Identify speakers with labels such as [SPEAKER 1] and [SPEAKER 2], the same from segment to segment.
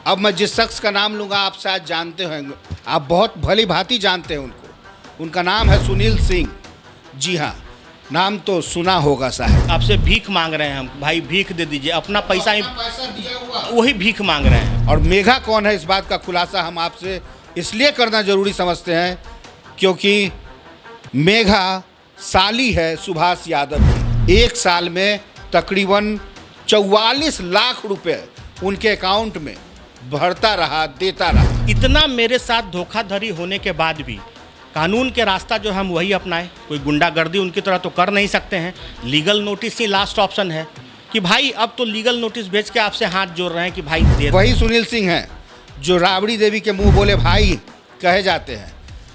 [SPEAKER 1] अब मैं जिस शख्स का नाम लूँगा आप शायद जानते होंगे, आप बहुत भली भांति जानते हैं उनको। उनका नाम है सुनील सिंह। जी हाँ, नाम तो सुना होगा शायद।
[SPEAKER 2] आपसे भीख मांग रहे हैं हम, भाई भीख दे दीजिए, अपना पैसा ही
[SPEAKER 1] पैसा दिया हुआ
[SPEAKER 2] वही भीख मांग रहे हैं।
[SPEAKER 1] और मेघा कौन है, इस बात का खुलासा हम आपसे इसलिए करना जरूरी समझते हैं क्योंकि मेघा साली है सुभाष यादव की। एक साल में तकरीबन 44 लाख रुपए उनके अकाउंट में भरता रहा, देता रहा।
[SPEAKER 2] इतना मेरे साथ धोखाधड़ी होने के बाद भी कानून के रास्ता जो हम वही अपनाए। कोई गुंडागर्दी उनकी तरह तो कर नहीं सकते हैं। लीगल नोटिस ही लास्ट ऑप्शन है कि भाई अब तो लीगल नोटिस भेज के आपसे हाथ जोड़ रहे हैं कि भाई दे।
[SPEAKER 1] वही सुनील सिंह हैं जो राबड़ी देवी के मुंह बोले भाई कहे जाते हैं।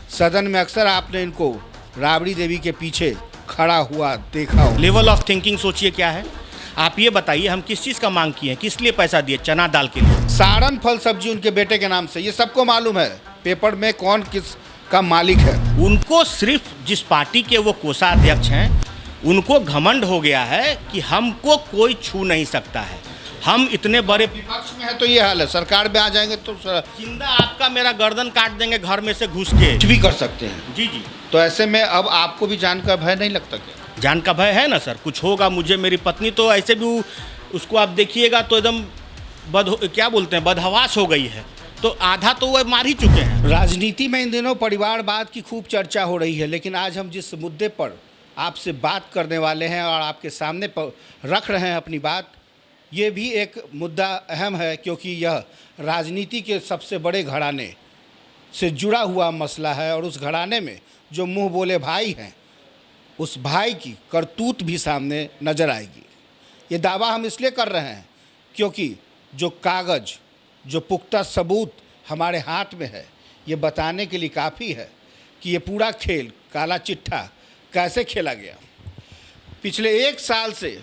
[SPEAKER 1] सदन में अक्सर आपने इनको राबड़ी देवी के पीछे खड़ा हुआ देखा हो।
[SPEAKER 2] लेवल ऑफ थिंकिंग सोचिए क्या है। आप ये बताइए हम किस चीज़ का मांग किए हैं, किस लिए पैसा दिए? चना दाल के लिए।
[SPEAKER 1] सारन फल सब्जी उनके बेटे के नाम से, ये सबको मालूम है पेपर में कौन किस का मालिक है।
[SPEAKER 2] उनको सिर्फ जिस पार्टी के वो कोषाध्यक्ष हैं उनको घमंड हो गया है कि हमको कोई छू नहीं सकता है। हम इतने बड़े
[SPEAKER 1] विपक्ष में है तो ये हाल है, सरकार में आ जाएंगे तो
[SPEAKER 2] जिंदा आपका मेरा गर्दन काट देंगे घर में से घुस के।
[SPEAKER 1] कुछ भी कर सकते हैं।
[SPEAKER 2] जी जी।
[SPEAKER 1] तो ऐसे में अब आपको भी जान का भय नहीं लगता क्या?
[SPEAKER 2] जान का भय है ना सर, कुछ होगा मुझे। मेरी पत्नी तो ऐसे भी उसको आप देखिएगा तो एकदम क्या बोलते हैं, बदहवास हो गई है। तो आधा तो वह मार ही चुके हैं।
[SPEAKER 1] राजनीति में इन दिनों परिवारवाद की खूब चर्चा हो रही है, लेकिन आज हम जिस मुद्दे पर आपसे बात करने वाले हैं और आपके सामने पर रख रहे हैं अपनी बात, ये भी एक मुद्दा अहम है क्योंकि यह राजनीति के सबसे बड़े घराने से जुड़ा हुआ मसला है। और उस घराने में जो मुंह बोले भाई हैं, उस भाई की करतूत भी सामने नज़र आएगी। ये दावा हम इसलिए कर रहे हैं क्योंकि जो कागज़, जो पुख्ता सबूत हमारे हाथ में है, ये बताने के लिए काफ़ी है कि ये पूरा खेल काला चिट्ठा कैसे खेला गया। पिछले एक साल से,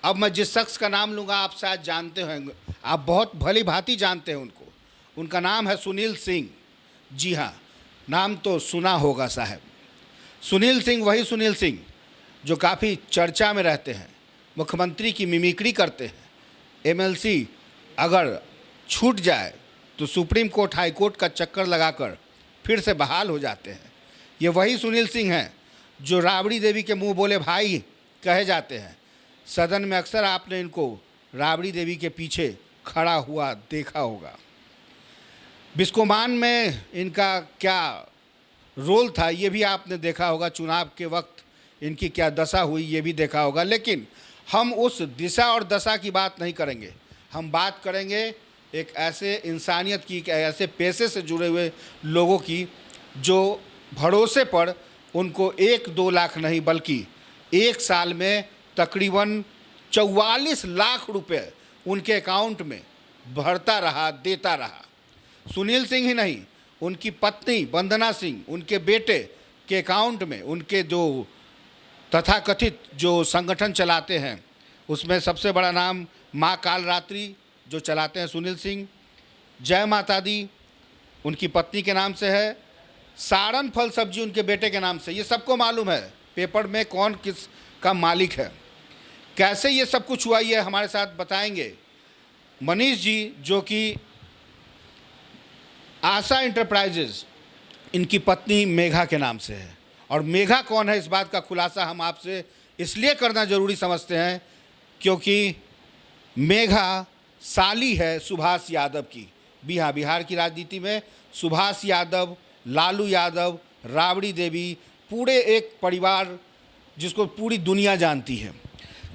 [SPEAKER 1] अब मैं जिस शख्स का नाम लूँगा आप शायद जानते होंगे, आप बहुत भली भांति जानते हैं उनको। उनका नाम है सुनील सिंह। जी हाँ, नाम तो सुना होगा साहब। सुनील सिंह वही सुनील सिंह जो काफ़ी चर्चा में रहते हैं, मुख्यमंत्री की मिमिक्री करते हैं। एमएलसी अगर छूट जाए तो सुप्रीम कोर्ट, हाई कोर्ट का चक्कर लगाकर फिर से बहाल हो जाते हैं। ये वही सुनील सिंह हैं जो राबड़ी देवी के मुंह बोले भाई कहे जाते हैं। सदन में अक्सर आपने इनको राबड़ी देवी के पीछे खड़ा हुआ देखा होगा। बिस्कोमान में इनका क्या रोल था ये भी आपने देखा होगा। चुनाव के वक्त इनकी क्या दशा हुई ये भी देखा होगा। लेकिन हम उस दिशा और दशा की बात नहीं करेंगे, हम बात करेंगे एक ऐसे इंसानियत की, ऐसे पेशे से जुड़े हुए लोगों की जो भरोसे पर उनको 1-2 लाख नहीं बल्कि एक साल में तकरीबन 44 लाख रुपए उनके अकाउंट में भरता रहा, देता रहा। सुनील सिंह ही नहीं, उनकी पत्नी वंदना सिंह, उनके बेटे के अकाउंट में, उनके जो तथाकथित जो संगठन चलाते हैं उसमें सबसे बड़ा नाम माँ कालरात्रि जो चलाते हैं सुनील सिंह, जय माता दी उनकी पत्नी के नाम से है, सारन फल सब्जी उनके बेटे के नाम से। ये सबको मालूम है पेपर में कौन किस का मालिक है। कैसे ये सब कुछ हुआ ये हमारे साथ बताएंगे मनीष जी, जो कि आशा इंटरप्राइजेज इनकी पत्नी मेघा के नाम से है। और मेघा कौन है, इस बात का खुलासा हम आपसे इसलिए करना ज़रूरी समझते हैं क्योंकि मेघा साली है सुभाष यादव की। बिहार की राजनीति में सुभाष यादव, लालू यादव, राबड़ी देवी, पूरे एक परिवार जिसको पूरी दुनिया जानती है।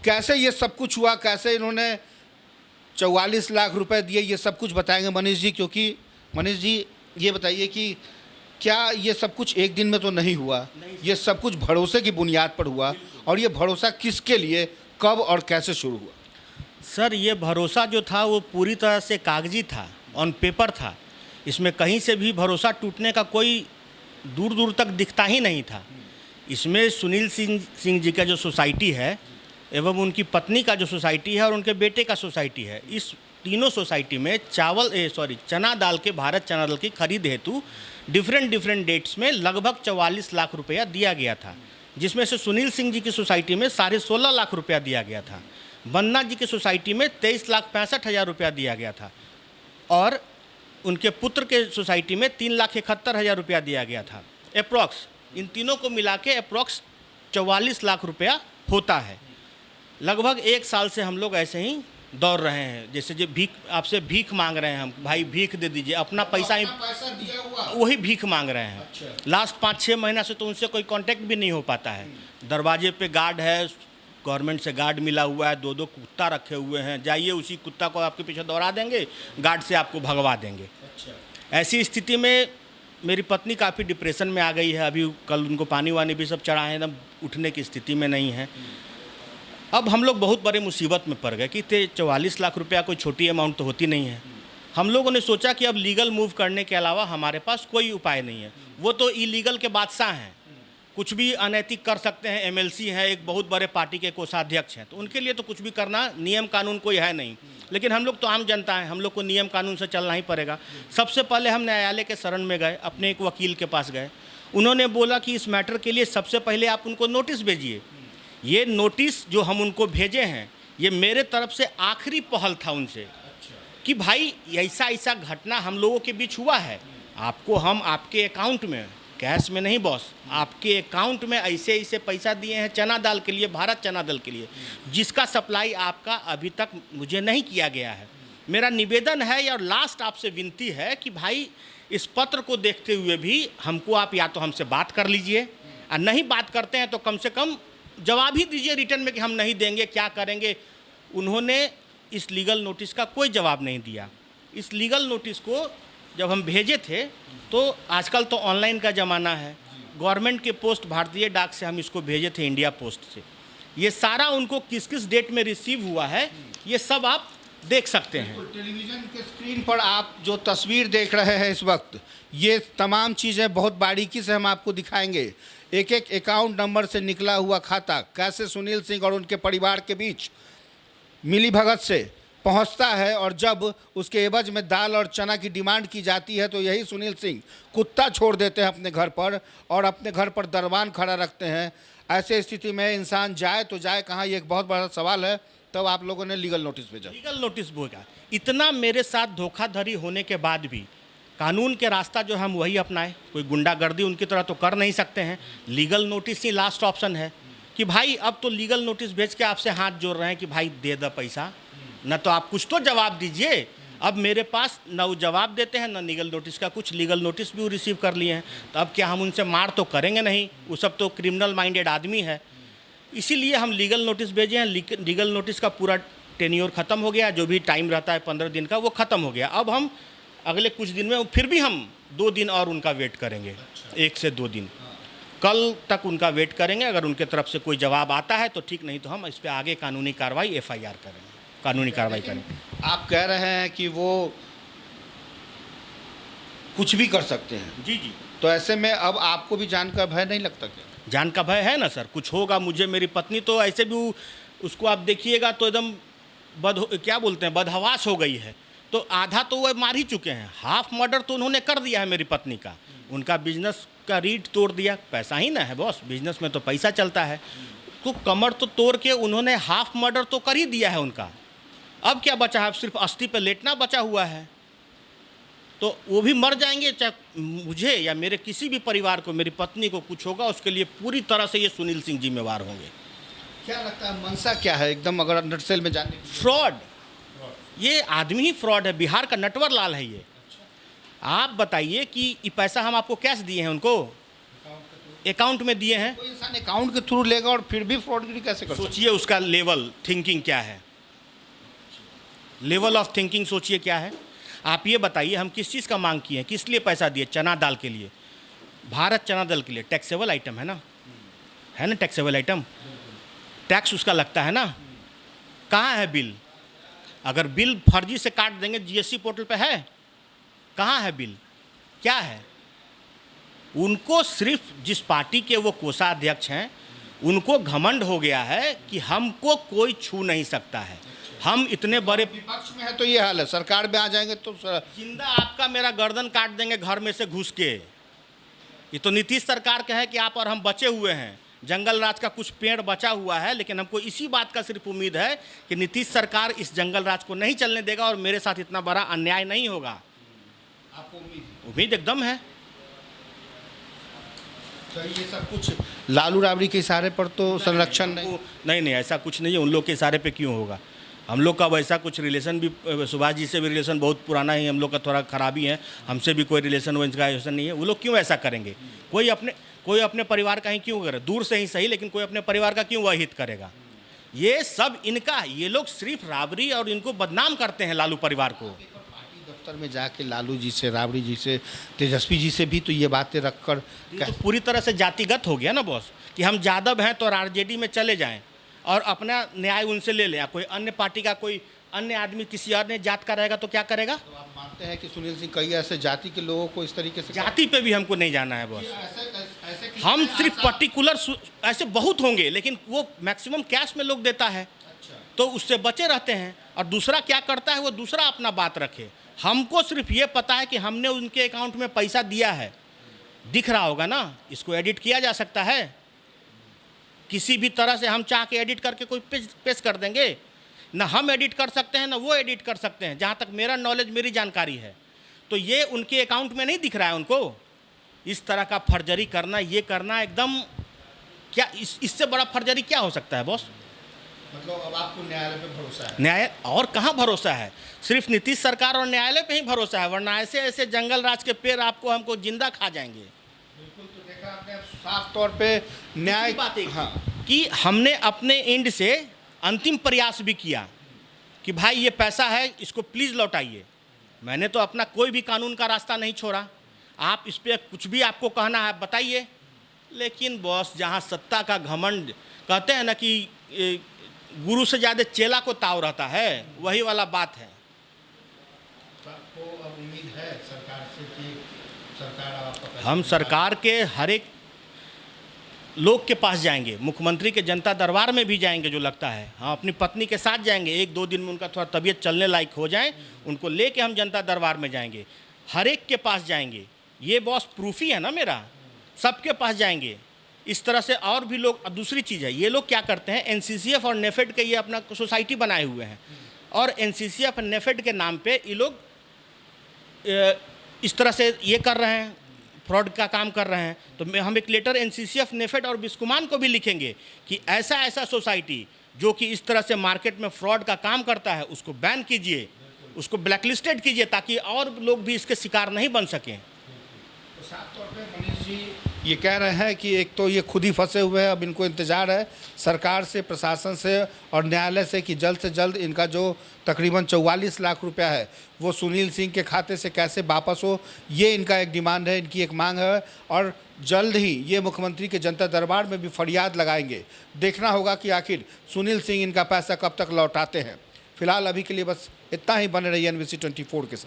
[SPEAKER 1] कैसे ये सब कुछ हुआ, कैसे इन्होंने 44 लाख रुपए दिए, ये सब कुछ बताएंगे मनीष जी। क्योंकि मनीष जी ये बताइए कि क्या ये सब कुछ एक दिन में तो नहीं हुआ, ये सब कुछ भरोसे की बुनियाद पर हुआ, और ये भरोसा किसके लिए, कब और कैसे शुरू हुआ?
[SPEAKER 2] सर ये भरोसा जो था वो पूरी तरह से कागजी था, ऑन पेपर था। इसमें कहीं से भी भरोसा टूटने का कोई दूर दूर तक दिखता ही नहीं था। इसमें सुनील सिंह जी का जो सोसाइटी है एवं उनकी पत्नी का जो सोसाइटी है और उनके बेटे का सोसाइटी है, इस तीनों सोसाइटी में चना दाल के भारत चना दाल की खरीद हेतु डिफरेंट डेट्स में लगभग 44 लाख रुपया दिया गया था, जिसमें से सुनील सिंह जी की सोसाइटी में 16.5 लाख रुपया दिया गया था। वंदना जी की सोसाइटी में 23,65,000 रुपया दिया गया था। और उनके पुत्र के सोसाइटी में 3,71,000 रुपया दिया गया था अप्रॉक्स। इन तीनों को मिला के अप्रॉक्स 44 लाख रुपया होता है। लगभग 1 साल से हम लोग ऐसे ही दौड़ रहे हैं, जैसे जो भीख आपसे भीख मांग रहे हैं, हम भाई भीख दे दीजिए, अपना पैसा ही
[SPEAKER 1] दिया हुआ
[SPEAKER 2] वही भीख मांग रहे हैं।
[SPEAKER 1] अच्छा।
[SPEAKER 2] लास्ट 5-6 महीना से तो उनसे कोई कांटेक्ट भी नहीं हो पाता है। दरवाजे पे गार्ड है, गवर्नमेंट से गार्ड मिला हुआ है, 2-2 कुत्ता रखे हुए हैं, जाइए उसी कुत्ता को आपके पीछे दौड़ा देंगे, गार्ड से आपको भगवा देंगे।
[SPEAKER 1] अच्छा।
[SPEAKER 2] ऐसी स्थिति में मेरी पत्नी काफ़ी डिप्रेशन में आ गई है। अभी कल उनको पानी वानी भी सब चढ़ाए हैं, एकदम उठने की स्थिति में नहीं है। अब हम लोग बहुत बड़े मुसीबत में पड़ गए कि 44 लाख रुपया कोई छोटी अमाउंट तो होती नहीं है। हम लोगों ने सोचा कि अब लीगल मूव करने के अलावा हमारे पास कोई उपाय नहीं है। वो तो इलीगल के बादशाह हैं, कुछ भी अनैतिक कर सकते हैं। एमएलसी हैं, एक बहुत बड़े पार्टी के कोषाध्यक्ष हैं, तो उनके लिए तो कुछ भी करना, नियम कानून कोई है नहीं। लेकिन हम लोग तो आम जनता हैं, हम लोग को नियम कानून से चलना ही पड़ेगा। सबसे पहले हम न्यायालय के शरण में गए, अपने एक वकील के पास गए। उन्होंने बोला कि इस मैटर के लिए सबसे पहले आप उनको नोटिस भेजिए। ये नोटिस जो हम उनको भेजे हैं, ये मेरे तरफ से आखिरी पहल था उनसे कि भाई ऐसा ऐसा घटना हम लोगों के बीच हुआ है, आपको हम आपके अकाउंट में, कैश में नहीं बॉस, आपके अकाउंट में ऐसे ऐसे पैसा दिए हैं चना दाल के लिए, भारत चना दाल के लिए, जिसका सप्लाई आपका अभी तक मुझे नहीं किया गया है। मेरा निवेदन है और लास्ट आपसे विनती है कि भाई इस पत्र को देखते हुए भी हमको आप या तो हमसे बात कर लीजिए, और नहीं बात करते हैं तो कम से कम जवाब ही दीजिए रिटर्न में कि हम नहीं देंगे, क्या करेंगे। उन्होंने इस लीगल नोटिस का कोई जवाब नहीं दिया। इस लीगल नोटिस को जब हम भेजे थे तो आजकल तो ऑनलाइन का ज़माना है, गवर्नमेंट के पोस्ट भारतीय डाक से हम इसको भेजे थे, इंडिया पोस्ट से। ये सारा उनको किस किस डेट में रिसीव हुआ है ये सब आप देख सकते हैं।
[SPEAKER 1] टेलीविज़न के स्क्रीन पर आप जो तस्वीर देख रहे हैं इस वक्त, ये तमाम चीज़ें बहुत बारीकी से हम आपको दिखाएंगे। एक एक अकाउंट नंबर से निकला हुआ खाता कैसे सुनील सिंह और उनके परिवार के बीच मिलीभगत से पहुंचता है, और जब उसके एवज में दाल और चना की डिमांड की जाती है तो यही सुनील सिंह कुत्ता छोड़ देते हैं अपने घर पर और अपने घर पर दरबान खड़ा रखते हैं। ऐसे स्थिति में इंसान जाए तो जाए कहाँ, ये एक बहुत बड़ा सवाल है। तब आप लोगों ने लीगल नोटिस भेजा।
[SPEAKER 2] लीगल नोटिस भेजा। इतना मेरे साथ धोखाधड़ी होने के बाद भी कानून के रास्ता जो हम वही अपनाए, कोई गुंडागर्दी उनकी तरह तो कर नहीं सकते हैं। लीगल नोटिस ही लास्ट ऑप्शन है कि भाई अब तो लीगल नोटिस भेज के आपसे हाथ जोड़ रहे हैं कि भाई दे दो पैसा, न तो आप कुछ तो जवाब दीजिए। अब मेरे पास न वो जवाब देते हैं, न लीगल नोटिस का कुछ। लीगल नोटिस भी वो रिसीव कर लिए हैं, तो अब क्या हम उनसे मार तो करेंगे नहीं, वो सब तो क्रिमिनल माइंडेड आदमी है। इसीलिए हम लीगल नोटिस भेजे हैं। लीगल नोटिस का पूरा टेन्योर ख़त्म हो गया, जो भी टाइम रहता है 15 दिन का वो ख़त्म हो गया। अब हम अगले कुछ दिन में, फिर भी हम 2 दिन और उनका वेट करेंगे, 1 से 2 दिन। कल तक उनका वेट करेंगे। अगर उनके तरफ से कोई जवाब आता है तो ठीक, नहीं तो हम इस पर आगे कानूनी कार्रवाई FIR करेंगे, कानूनी कार्रवाई करेंगे।
[SPEAKER 1] आप कह रहे हैं कि वो कुछ भी कर सकते हैं।
[SPEAKER 2] जी जी।
[SPEAKER 1] तो ऐसे में अब आपको भी जान का भय नहीं लगता क्या?
[SPEAKER 2] जान का भय है ना सर, कुछ होगा मुझे। मेरी पत्नी तो ऐसे भी उसको आप देखिएगा तो एकदम क्या बोलते हैं, बदहवास हो गई है। तो आधा तो वह मार ही चुके हैं, हाफ मर्डर तो उन्होंने कर दिया है मेरी पत्नी का। उनका बिजनेस का रीढ़ तोड़ दिया, पैसा ही ना है बॉस, बिजनेस में तो पैसा चलता है। तो कमर तो तोड़ के उन्होंने हाफ मर्डर तो कर ही दिया है उनका। अब क्या बचा है, सिर्फ अस्थि पे लेटना बचा हुआ है। तो वो भी मर जाएंगे, चाहे मुझे या मेरे किसी भी परिवार को, मेरी पत्नी को कुछ होगा, उसके लिए पूरी तरह से ये सुनील सिंह जिम्मेवार होंगे।
[SPEAKER 1] क्या लगता है मंशा क्या है, एकदम अगर नटसेल में जानने की?
[SPEAKER 2] फ्रॉड, ये आदमी ही फ्रॉड है। बिहार का नटवर लाल है ये। आप बताइए कि ये पैसा हम आपको कैश दिए हैं, उनको अकाउंट में दिए हैं।
[SPEAKER 1] कोई इंसान अकाउंट के थ्रू लेगा और फिर भी फ्रॉडगिरी कैसे कर सकता है?
[SPEAKER 2] सोचिए उसका लेवल थिंकिंग क्या है, लेवल ऑफ थिंकिंग सोचिए क्या है। आप ये बताइए हम किस चीज़ का मांग किए हैं, किस लिए पैसा दिए? चना दाल के लिए, भारत चना दाल के लिए। टैक्सेबल आइटम है ना, है ना, टैक्सेबल आइटम, टैक्स उसका लगता है ना। कहाँ है बिल? अगर बिल फर्जी से काट देंगे, GST पोर्टल पे है, कहाँ है बिल, क्या है? उनको सिर्फ जिस पार्टी के वो कोषाध्यक्ष हैं, उनको घमंड हो गया है कि हमको कोई छू नहीं सकता है। हम इतने बड़े
[SPEAKER 1] विपक्ष में है तो ये हाल है, सरकार में आ जाएंगे तो
[SPEAKER 2] जिंदा आपका मेरा गर्दन काट देंगे घर में से घुस के। ये तो नीतीश सरकार का है कि आप और हम बचे हुए हैं। जंगल राज का कुछ पेड़ बचा हुआ है, लेकिन हमको इसी बात का सिर्फ उम्मीद है कि नीतीश सरकार इस जंगल राज को नहीं चलने देगा और मेरे साथ इतना बड़ा अन्याय नहीं होगा।
[SPEAKER 1] आपको
[SPEAKER 2] उम्मीद एकदम है।
[SPEAKER 1] तो ये सब कुछ लालू राबड़ी के इशारे पर तो संरक्षण नहीं।
[SPEAKER 2] नहीं, ऐसा कुछ नहीं है। उन लोग के इशारे पे क्यों होगा? हम लोग का वैसा कुछ रिलेशन भी, सुभाष जी से भी रिलेशन बहुत पुराना है, हम लोग का थोड़ा खराबी है, हमसे भी कोई रिलेशन वैसा ऐसा नहीं है। वो लोग क्यों ऐसा करेंगे? कोई अपने परिवार का ही क्यों करे? दूर से ही सही, लेकिन कोई अपने परिवार का क्यों वह हित करेगा? ये सब इनका, ये लोग सिर्फ राबड़ी और इनको बदनाम करते हैं, लालू परिवार को।
[SPEAKER 1] पार्टी दफ्तर में जाके लालू जी से, राबड़ी जी से, तेजस्वी जी से भी तो ये बातें रखकर
[SPEAKER 2] ये तो पूरी तरह से जातिगत हो गया ना बॉस, कि हम यादव हैं तो आरजेडी में चले जाएं और अपना न्याय उनसे ले लें। कोई अन्य पार्टी का कोई अन्य आदमी किसी अन्य जात का रहेगा तो क्या करेगा?
[SPEAKER 1] तो आप मानते हैं कि सुनील सिंह कई ऐसे जाति के लोगों को इस तरीके से
[SPEAKER 2] जाति पे भी हमको नहीं जाना है बॉस।
[SPEAKER 1] ऐसे
[SPEAKER 2] हम सिर्फ पर्टिकुलर, ऐसे बहुत होंगे लेकिन वो मैक्सिमम कैश में लोग देता है, तो उससे बचे रहते हैं। और दूसरा क्या करता है, वो दूसरा अपना बात रखे। हमको सिर्फ ये पता है कि हमने उनके अकाउंट में पैसा दिया है, दिख रहा होगा ना, इसको एडिट किया जा सकता है किसी भी तरह से। हम चाह के एडिट करके कोई पेश कर देंगे ना, हम एडिट कर सकते हैं ना वो एडिट कर सकते हैं, जहाँ तक मेरा नॉलेज, मेरी जानकारी है। तो ये उनके अकाउंट में नहीं दिख रहा है उनको। इस तरह का फर्जरी करना, ये करना एकदम, क्या इससे बड़ा फर्जरी क्या हो सकता है बॉस?
[SPEAKER 1] मतलब अब आपको न्यायालय पे भरोसा है?
[SPEAKER 2] न्याय और कहाँ भरोसा है? सिर्फ नीतीश सरकार और न्यायालय पे ही भरोसा है, वरना ऐसे ऐसे जंगल राज के पेड़ आपको हमको जिंदा खा जाएंगे।
[SPEAKER 1] बिल्कुल। तो देखा आपने, अब साफ तौर पे न्याय
[SPEAKER 2] बात है
[SPEAKER 1] हाँ,
[SPEAKER 2] कि हमने अपने एंड से अंतिम प्रयास भी किया कि भाई ये पैसा है, इसको प्लीज़ लौटाइए। मैंने तो अपना कोई भी कानून का रास्ता नहीं छोड़ा। आप इस पर कुछ भी आपको कहना है बताइए, लेकिन बॉस जहाँ सत्ता का घमंड, कहते हैं ना कि गुरु से ज़्यादा चेला को ताव रहता है, वही वाला बात है।
[SPEAKER 1] तो आपको अब उम्मीद है सरकार से कि सरकार आपका
[SPEAKER 2] हम सरकार के हर एक लोग के पास जाएंगे, मुख्यमंत्री के जनता दरबार में भी जाएंगे जो लगता है। हम अपनी पत्नी के साथ जाएंगे, 1-2 दिन में उनका थोड़ा तबीयत चलने लायक हो जाए, उनको लेके हम जनता दरबार में जाएंगे, हर एक के पास जाएंगे। ये बॉस प्रूफ ही है ना मेरा, सबके पास जाएंगे इस तरह से। और भी लोग, दूसरी चीज़ है, ये लोग क्या करते हैं, एनसीसीएफ और नेफेड के ये अपना सोसाइटी बनाए हुए हैं, और एनसीसीएफ और नेफेड के नाम पे ये लोग इस तरह से ये कर रहे हैं, फ्रॉड का काम कर रहे हैं। तो हम एक लेटर एनसीसीएफ, नेफेड और बिस्कुमान को भी लिखेंगे कि ऐसा ऐसा सोसाइटी जो कि इस तरह से मार्केट में फ्रॉड का काम करता है, उसको बैन कीजिए, उसको ब्लैकलिस्टेड कीजिए, ताकि और लोग भी इसके शिकार नहीं बन सकें।
[SPEAKER 1] तो साफ तौर पे मनीष जी ये कह रहे हैं कि एक तो ये खुद ही फंसे हुए हैं, अब इनको इंतज़ार है सरकार से, प्रशासन से और न्यायालय से कि जल्द से जल्द इनका जो तकरीबन 44 लाख रुपया है वो सुनील सिंह के खाते से कैसे वापस हो। ये इनका एक डिमांड है, इनकी एक मांग है, और जल्द ही ये मुख्यमंत्री के जनता दरबार में भी फरियाद लगाएंगे। देखना होगा कि आखिर सुनील सिंह इनका पैसा कब तक लौटाते हैं। फिलहाल अभी के लिए बस इतना ही। बने रहिए NBC 24 के साथ।